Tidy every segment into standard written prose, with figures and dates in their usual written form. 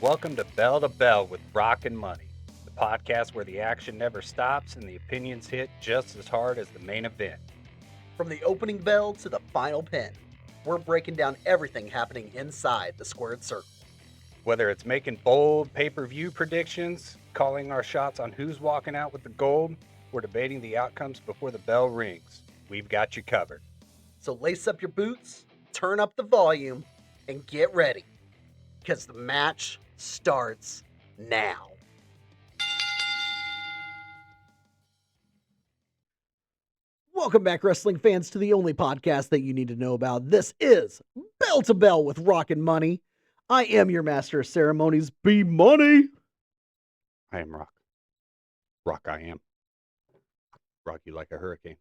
Welcome to Bell to Bell with Rock and Money, the podcast where the action never stops and the opinions hit just as hard as the main event. From the opening bell to the final pin, we're breaking down everything happening inside the squared circle. Whether it's making bold pay-per-view predictions, calling our shots on who's walking out with the gold, or debating the outcomes before the bell rings, we've got you covered. So lace up your boots, turn up the volume, and get ready, because the match starts now. Welcome back, wrestling fans, to the only podcast that you need to know about. This is Bell to Bell with Rock and Money. I am your master of ceremonies, B Money. I am Rock. Rock I am. Rock you like a hurricane.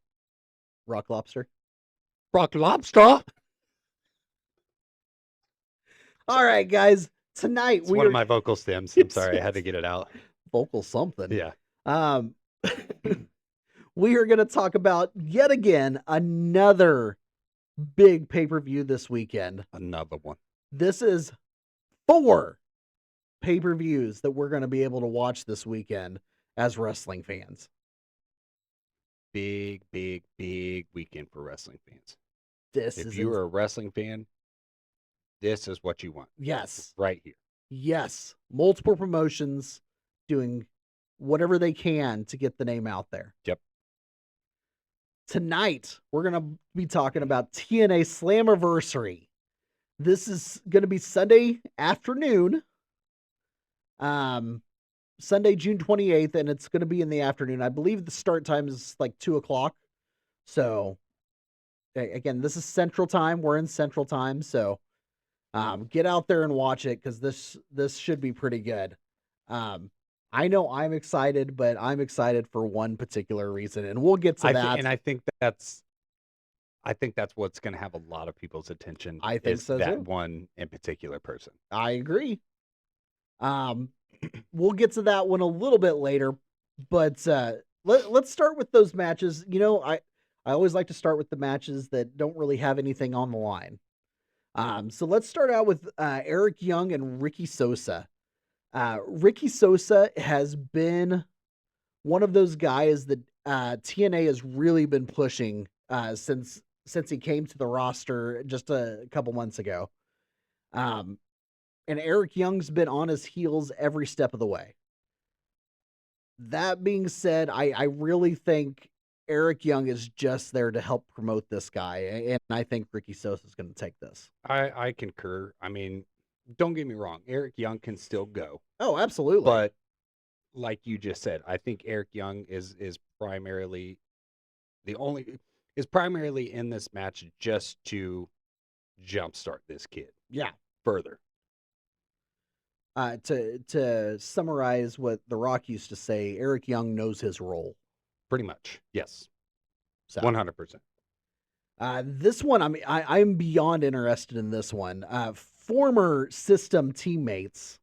Rock Lobster. Rock Lobster! All right, guys. Tonight It's one of my vocal stems. I'm sorry, I had to get it out. Vocal something. Yeah. We are going to talk about, yet again, another big pay-per-view this weekend. Another one. This is 4 pay-per-views that we're going to be able to watch this weekend as wrestling fans. Big weekend for wrestling fans. If you're a wrestling fan, this is what you want. Yes. Right here. Yes. Multiple promotions doing whatever they can to get the name out there. Yep. Tonight, we're going to be talking about TNA Slammiversary. This is going to be Sunday afternoon. Sunday, June 28th, and it's going to be in the afternoon. I believe the start time is like 2 o'clock. So, again, this is Central Time. We're in Central Time. So, get out there and watch it because this should be pretty good. I know I'm excited, but I'm excited for one particular reason, and we'll get to that. I think that's what's going to have a lot of people's attention. I think so that too. One in particular person. I agree. We'll get to that one a little bit later, but let's start with those matches. You know, I always like to start with the matches that don't really have anything on the line. So let's start out with Eric Young and Ricky Sosa. Ricky Sosa has been one of those guys that TNA has really been pushing since he came to the roster just a couple months ago. And Eric Young's been on his heels every step of the way. That being said, I really think Eric Young is just there to help promote this guy, and I think Ricky Sosa is going to take this. I concur. I mean, don't get me wrong. Eric Young can still go. Oh, absolutely. But like you just said, I think Eric Young is primarily in this match just to jumpstart this kid. Yeah. Further. To summarize what The Rock used to say, Eric Young knows his role. Pretty much. Yes. So 100%. This one, I mean, I'm beyond interested in this one. Former System teammates.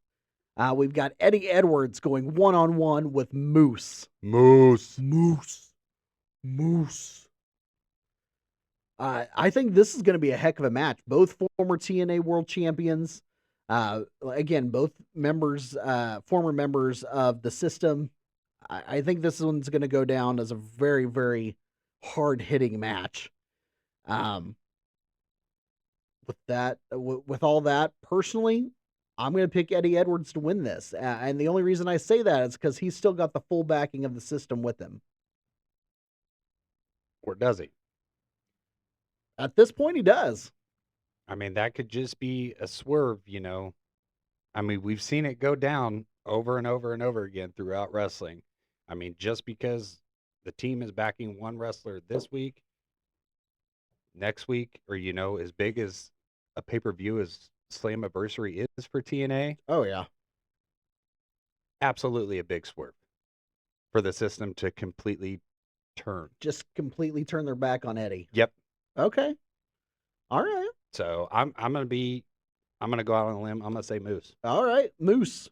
We've got Eddie Edwards going one-on-one with Moose. I think this is going to be a heck of a match. Both former TNA World Champions. Again, both former members of the System. I think this one's going to go down as a very, very hard-hitting match. With all that, personally, I'm going to pick Eddie Edwards to win this. And the only reason I say that is because he's still got the full backing of the System with him. Or does he? At this point, he does. I mean, that could just be a swerve, you know. I mean, we've seen it go down over and over and over again throughout wrestling. I mean, just because the team is backing one wrestler this week, next week, or, you know, as big as a pay-per-view as Slammiversary is for TNA. Oh, yeah. Absolutely a big swerve for the System to completely turn. Just completely turn their back on Eddie. Yep. Okay. All right. So I'm gonna go out on a limb. I'm gonna say Moose. All right, Moose.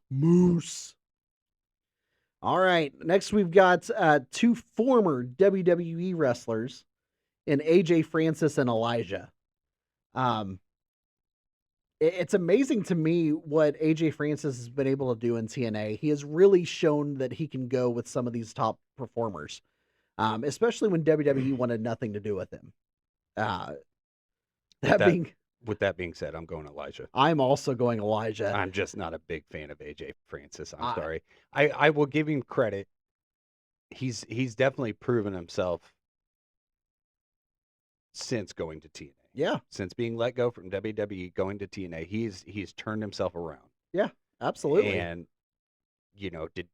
All right. Next, we've got 2 former WWE wrestlers in AJ Francis and Elijah. It's amazing to me what AJ Francis has been able to do in TNA. He has really shown that he can go with some of these top performers, especially when WWE wanted nothing to do with him. Uh, With that that being, with that being said, I'm going Elijah. I'm also going Elijah. I'm just not a big fan of AJ Francis. I'm I, sorry. I will give him credit. He's definitely proven himself since going to TNA. yeah, Since being let go from WWE, going to TNA, he's turned himself around. yeah, absolutely. And did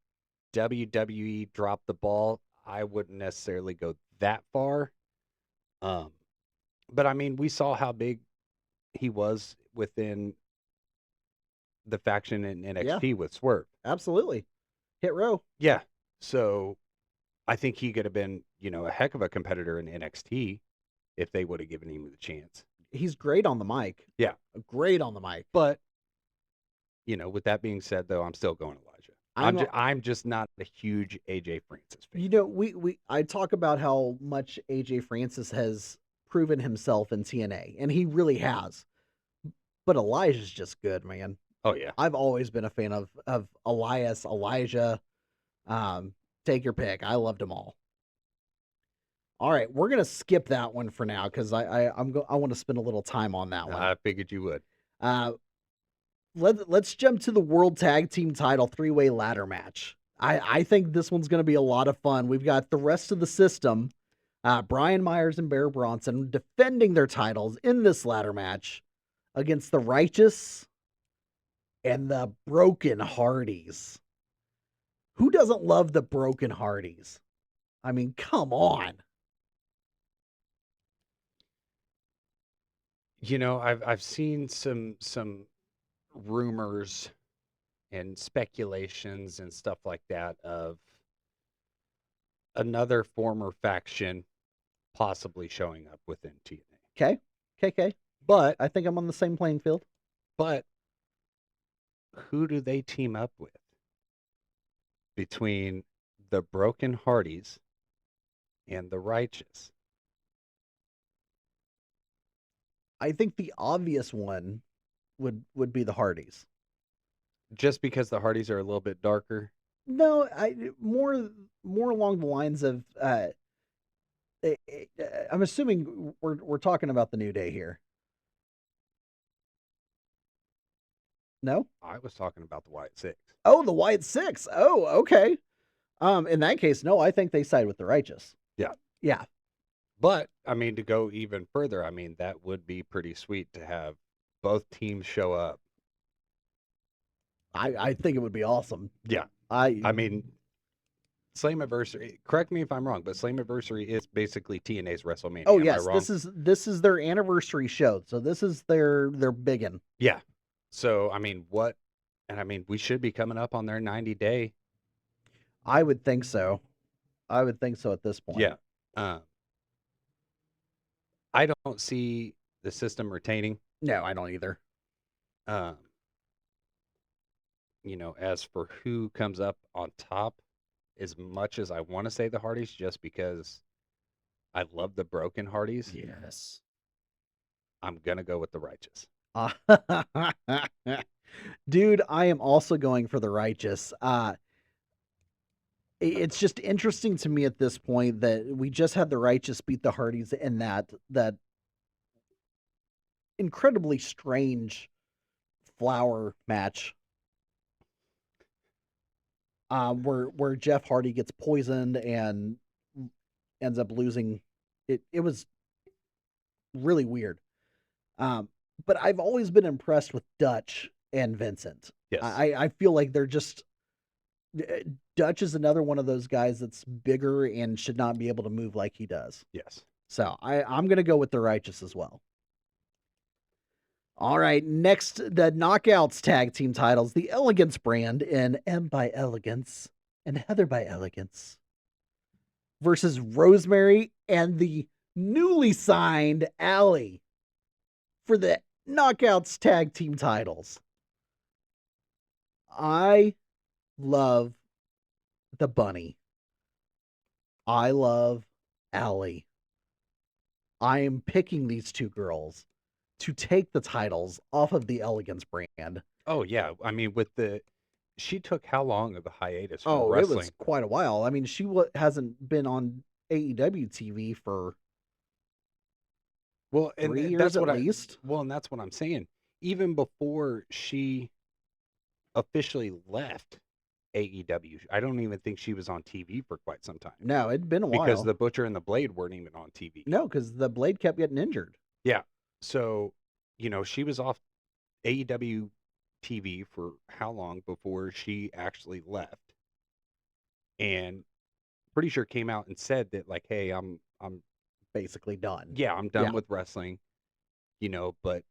WWE drop the ball? I wouldn't necessarily go that far. Um, but I mean, we saw how big he was within the faction in Yeah, NXT with Swerve. absolutely. Hit row. Yeah. So I think he could have been, a heck of a competitor in NXT if they would have given him the chance. He's great on the mic. Yeah. Great on the mic. But, with that being said, though, I'm still going Elijah. I'm, I'm just not a huge AJ Francis fan. we I talk about how much AJ Francis has proven himself in TNA, and he really has. But Elijah's just good, man. Oh yeah. I've always been a fan of Elias, Elijah. Um, take your pick. I loved them all. All right, we're gonna skip that one for now because I want to spend a little time on that one. I figured you would. Uh, let's jump to the World Tag Team Title three-way ladder match. I think this one's gonna be a lot of fun. We've got the rest of the system, Brian Myers and Bear Bronson defending their titles in this ladder match against the Righteous and the Broken Hardys. Who doesn't love the Broken Hardys? I mean, come on. I've seen some rumors and speculations and stuff like that of another former faction possibly showing up within TNA. Okay. KK. But I think I'm on the same playing field. but who do they team up with between the Broken Hardys and the Righteous? I think the obvious one would be the Hardys. Just because the Hardys are a little bit darker? No, I more along the lines of I'm assuming we're talking about the New Day here. No? I was talking about the White Six. Oh, the White Six. Oh, okay. In that case, no, I think they side with the Righteous. Yeah. Yeah. But, I mean, to go even further, I mean, that would be pretty sweet to have both teams show up. I think it would be awesome. Yeah. I mean, Slammiversary, correct me if I'm wrong, but Slammiversary is basically TNA's WrestleMania. Oh Am yes, I wrong? this is their anniversary show. So this is their biggin. Yeah. So, I mean, we should be coming up on their 90-day. I would think so. I would think so at this point. Yeah. I don't see the system retaining. No, I don't either. As for who comes up on top, as much as I want to say the Hardys, just because I love the Broken Hardys, Yes. I'm gonna go with the Righteous. Dude, I am also going for the Righteous. It's just interesting to me at this point that we just had the Righteous beat the Hardys in that incredibly strange flower match. Where Jeff Hardy gets poisoned and ends up losing. It was really weird. But I've always been impressed with Dutch and Vincent. Yes. I feel like they're just Dutch is another one of those guys that's bigger and should not be able to move like he does. Yes. So I'm gonna go with the Righteous as well. All right, next the Knockouts tag team titles, the Elegance brand in M by Elegance and Heather by Elegance versus Rosemary and the newly signed Allie for the Knockouts tag team titles. I love the bunny. I love Allie. I am picking these two girls to take the titles off of the Elegance brand. Oh yeah, I mean with the she took how long of a hiatus from Oh, it was wrestling? quite a while. I mean, she hasn't been on AEW TV for Well, 3 and years that's at what least. and that's what I'm saying. Even before she officially left AEW, I don't even think she was on TV for quite some time No, it'd been a because while. the Butcher and the Blade weren't even on TV. No, because the Blade kept getting injured. Yeah. So, she was off AEW TV for how long before she actually left? And pretty sure came out and said that like, "Hey, I'm Basically done. yeah, I'm done Yeah. with wrestling." But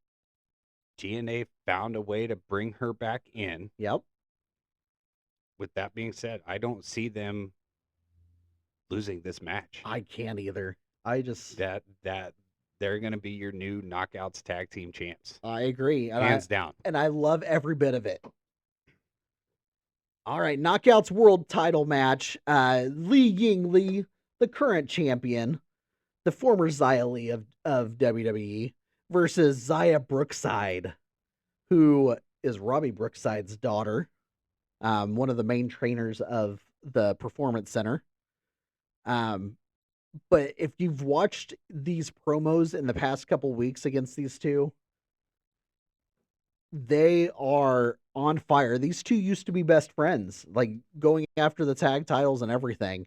TNA found a way to bring her back in. Yep. With that being said, I don't see them losing this match. I can't either. I just That they're going to be your new Knockouts tag team champs, I agree, and hands down. I love every bit of it. All right, Knockouts World Title match. Li Ying Li, the current champion, the former Xia Li of WWE, versus Xia Brookside, who is Robbie Brookside's daughter, one of the main trainers of the Performance Center. Um, but if you've watched these promos in the past couple weeks against these two, they are on fire. These two used to be best friends, like going after the tag titles and everything.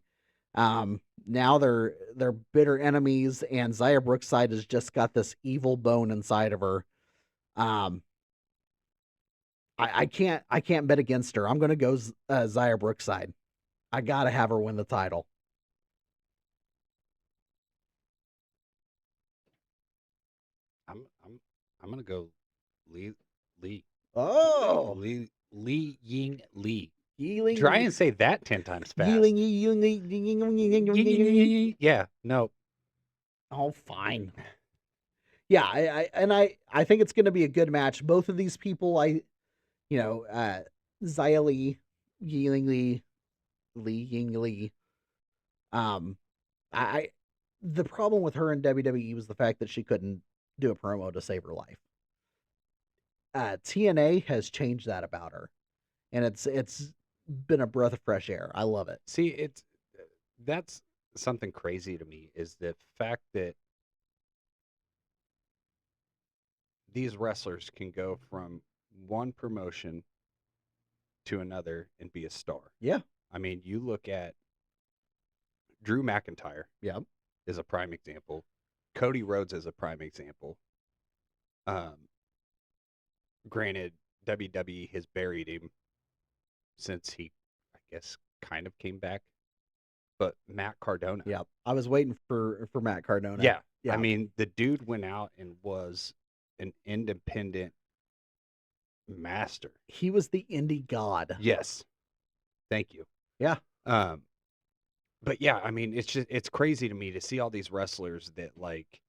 Now they're bitter enemies, and Xia Brookside has just got this evil bone inside of her. Um, I can't bet against her. I'm gonna go Xia Brookside. I gotta have her win the title. I'm going to go Lee Lee Oh, Lee Ying Lee. Try Yeeling, and say that 10 times fast. Yeeling, Yeeling. Yeah, no. Oh, fine. Yeah, I think it's going to be a good match. Both of these people, you know, Xia Li, Yeeling Lee, Li Ying Lee. Um, I the problem with her in WWE was the fact that she couldn't do a promo to save her life. TNA has changed that about her, and it's been a breath of fresh air. I love it. See, that's something crazy to me is the fact that these wrestlers can go from one promotion to another and be a star. Yeah, I mean, you look at Drew McIntyre yeah, is a prime example. Cody Rhodes is a prime example. Um, Granted, WWE has buried him since he, I guess, kind of came back. But Matt Cardona, yeah. I was waiting for Matt Cardona. yeah, I Yeah, mean, the dude went out and was an independent master. he was the indie god. Yes, thank you. Yeah, Um, but yeah, I mean, it's crazy to me to see all these wrestlers that like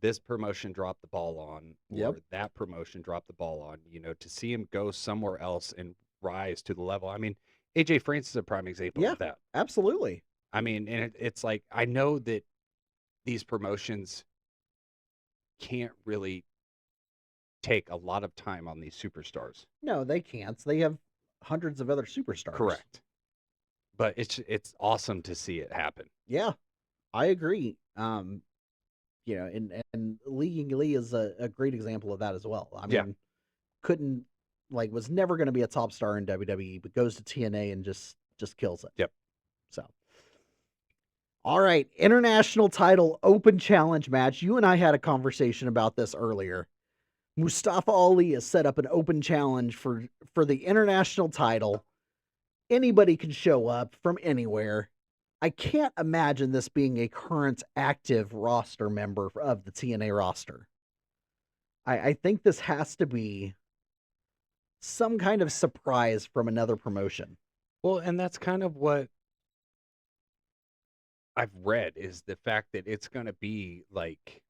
this promotion dropped the ball on yep, or that promotion dropped the ball on, to see him go somewhere else and rise to the level. I mean, AJ France is a prime example yeah, of that. absolutely. I mean, and it's like I know that these promotions can't really take a lot of time on these superstars. No, they can't. They have hundreds of other superstars. Correct. But it's awesome to see it happen. Yeah, I agree. And Li Ying Lee is a great example of that as well. I Yeah. mean, couldn't was never going to be a top star in WWE, but goes to TNA and just kills it. Yep. So, all right, international title open challenge match. You and I had a conversation about this earlier. Mustafa Ali has set up an open challenge for the international title. Anybody can show up from anywhere. I can't imagine this being a current active roster member of the TNA roster. I think this has to be some kind of surprise from another promotion. Well, and that's kind of what I've read is the fact that it's going to be like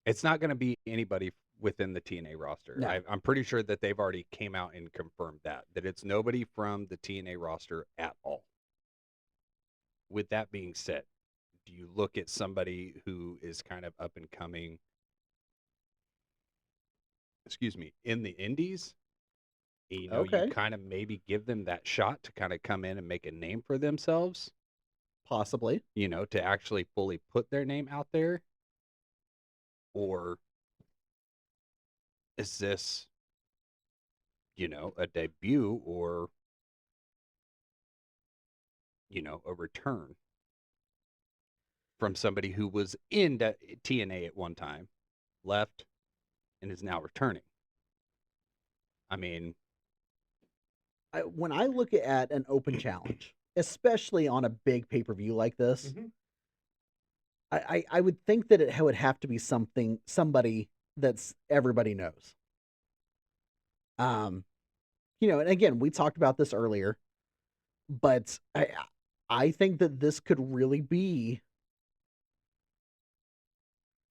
it's not going to be anybody within the TNA roster. No. I'm pretty sure that they've already came out and confirmed that it's nobody from the TNA roster at all. With that being said, do you look at somebody who is kind of up and coming excuse me, in the indies, you Okay, kind of maybe give them that shot to kind of come in and make a name for themselves, possibly. to actually fully put their name out there? Or is this, a debut or, a return from somebody who was in TNA at one time, left, and is now returning? I mean, When I look at an open challenge, especially on a big pay per view like this, Mhm. I would think that it would have to be somebody that's everybody knows. Um, and again, we talked about this earlier, but I think that this could really be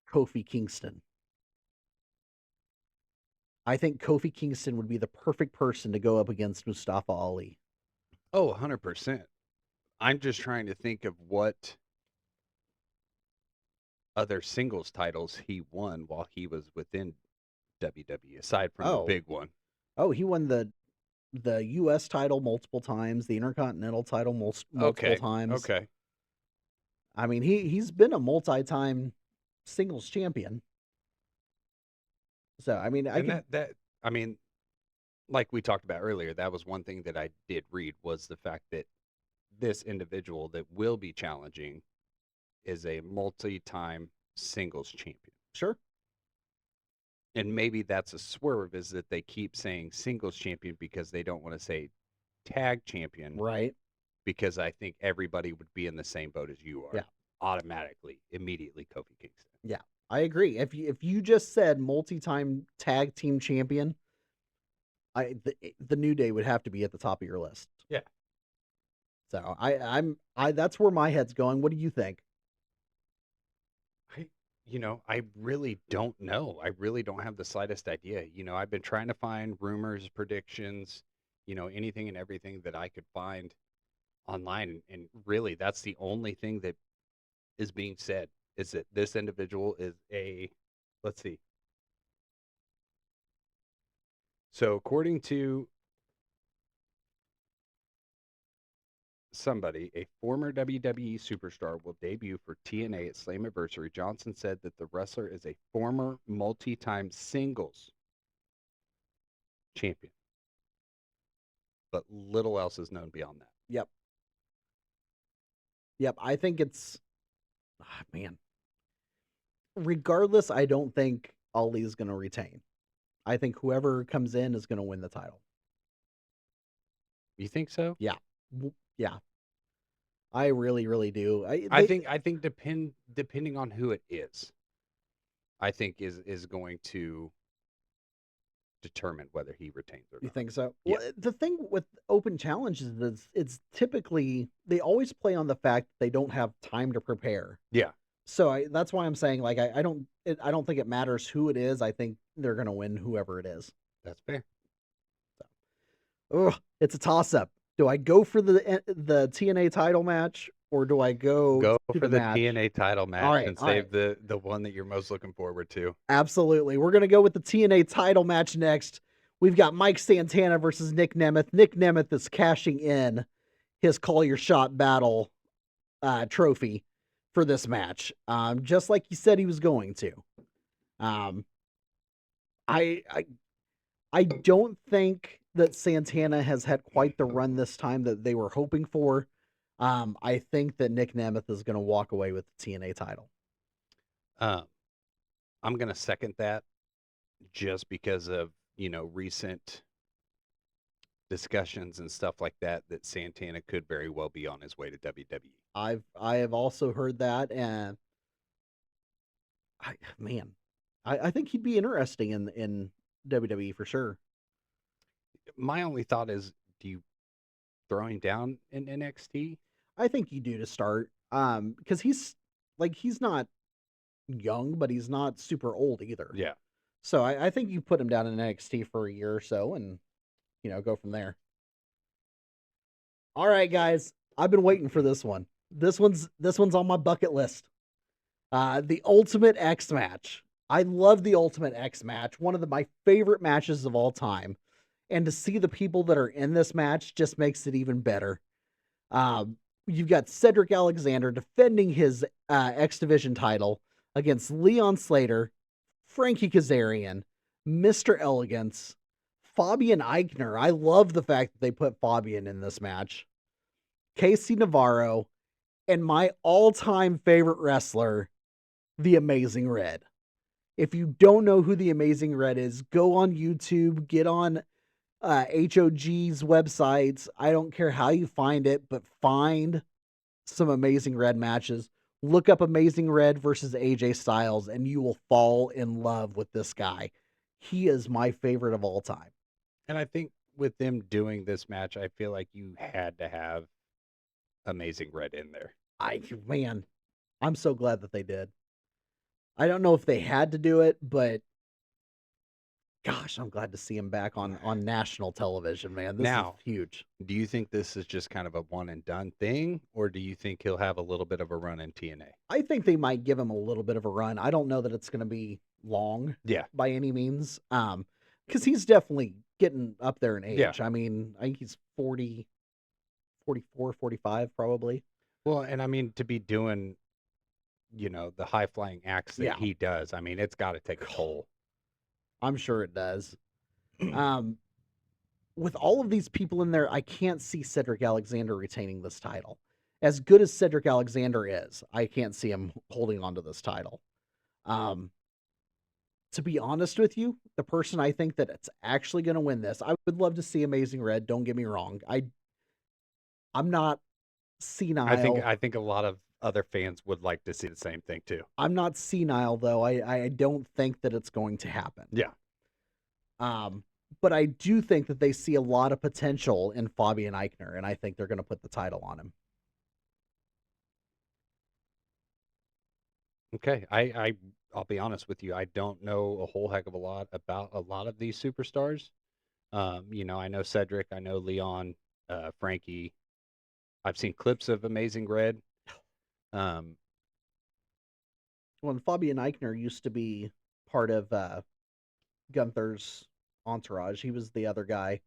Kofi Kingston. I think Kofi Kingston would be the perfect person to go up against Mustafa Ali. oh, 100%. I'm just trying to think of what other singles titles he won while he was within WWE, aside from the Oh, big one. he won the U.S. title multiple times, the Intercontinental title multiple Okay, times. okay. I mean, he's been a multi-time singles champion. So I mean, I And could I mean, like we talked about earlier, that was one thing that I did read was the fact that this individual that will be challenging is a multi-time singles champion. sure, And maybe that's a swerve is that they keep saying singles champion because they don't want to say tag champion, right? because I think everybody would be in the same boat as you Yeah, are automatically, immediately Kofi Kingston. yeah, I agree. If you just said multi-time tag team champion, the New Day would have to be at the top of your list. Yeah. So I that's where my head's going. What do you think? I, I really don't know. I really don't have the slightest idea. I've been trying to find rumors, predictions, anything and everything that I could find online. And really, that's the only thing that is being said is that this individual is let's see. So, according to somebody, a former WWE superstar will debut for TNA at Slammiversary. Johnson said that the wrestler is a former multi time singles champion, but little else is known beyond that. Yep, yep. I think it's man. Regardless, I don't think Ali is going to retain. I think whoever comes in is going to win the title. You think so? Yeah, yeah. I really, really do. I think depending on who it is, I think is going to determine whether he retains or You not. think so? Yeah. Well, the thing with open challenges is it's typically they always play on the fact that they don't have time to prepare. Yeah. So that's why I'm saying like I don't think it matters who it is. I think they're gonna win whoever it is. That's fair. Ugh, it's a toss up. Do I go for the TNA title match or do I go Go to for the the match? TNA title All match right, and all right. save the one that you're most looking forward to. Absolutely. We're going to go with the TNA title match next. We've got Mike Santana versus Nick Nemeth. Nick Nemeth is cashing in his Call Your Shot battle trophy for this match, just like he said he was going to. Um, I, I I don't think that Santana has had quite the run this time that they were hoping for. I think that Nick Nemeth is going to walk away with the TNA title. Um, I'm gonna second that just because of recent discussions and stuff like that that Santana could very well be on his way to WWE. I have also heard that, and man, I think he'd be interesting in WWE for sure. My only thought is, do you throw him down in NXT? I think you do to start, because he's not young, but he's not super old either. Yeah. So I think you put him down in NXT for a year or so, and go from there. All right, guys, I've been waiting for this one. This one's on my bucket list. The Ultimate X match. I love the Ultimate X match, one of my favorite matches of all time. And to see the people that are in this match just makes it even better. Um, you've got Cedric Alexander defending his X Division title against Leon Slater, Frankie Kazarian, Mr. Elegance, Fabian Eichner. I love the fact that they put Fabian in this match. Casey Navarro, and my all-time favorite wrestler, The Amazing Red. If you don't know who The Amazing Red is, go on YouTube, get on HOG's websites. I don't care how you find it, but find some Amazing Red matches. Look up Amazing Red versus AJ Styles, and you will fall in love with this guy. He is my favorite of all time. And I think with them doing this match, I feel like you had to have Amazing Red in there. Man, I'm so glad that they did. I don't know if they had to do it, but gosh, I'm glad to see him back on national television, man. This is Now, huge. do you think this is just kind of a one and done thing, or do you think he'll have a little bit of a run in TNA? I think they might give him a little bit of a run. I don't know that it's going to be long Yeah. by any means. Because he's definitely getting up there in Yeah. age. I mean, I think he's 40, 44, 45 probably. Well, and I mean, to be doing, the high flying acts that Yeah. he does, I mean, it's got to take a toll. I'm sure it does. With all of these people in there, I can't see Cedric Alexander retaining this title. As good as Cedric Alexander is, I can't see him holding on to this title. To be honest with you, the person I think that it's actually going to win this, I would love to see Amazing Red. Don't get me wrong. I'm not senile. I think a lot of other fans would like to see the same thing too. I'm not senile though. I don't think that it's going to happen. Yeah. But I do think that they see a lot of potential in Fabian Eichner, and I think they're going to put the title on him. Okay. I'll be honest with you. I don't know a whole heck of a lot about a lot of these superstars. I know Cedric, I know Leon, Frankie. I've seen clips of Amazing Red. Well, and Fabian Eichner used to be part of Gunther's entourage. He was the other guy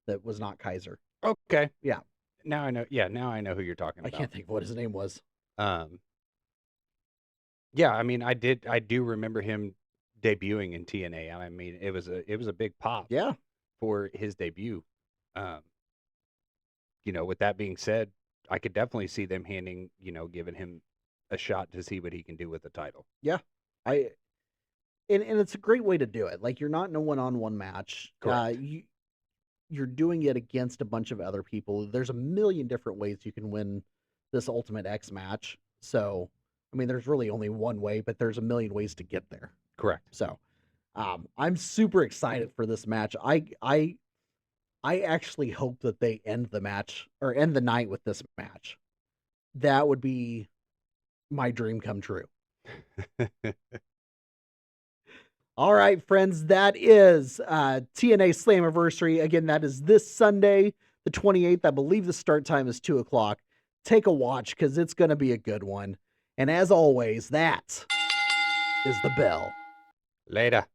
that was not Kaiser. Okay. Yeah. Now I know. Yeah, now I know who you're talking I about. can't think of what his name was. Yeah, I mean, I do remember him debuting in TNA. I mean, it was a big pop. Yeah. For his debut. With that being said, I could definitely see them giving him a shot to see what he can do with the title. Yeah. And it's a great way to do it. Like, you're not in a one-on-one match. Correct. You're doing it against a bunch of other people. There's a million different ways you can win this Ultimate X match. So, I mean, there's really only one way, but there's a million ways to get there. Correct. So, I'm super excited for this match. I actually hope that they end the match or end the night with this match. That would be my dream come true. All right, friends, that is TNA Slammiversary. Again, that is this Sunday, the 28th. I believe the start time is 2 o'clock. Take a watch because it's going to be a good one. And as always, that is the bell. Later.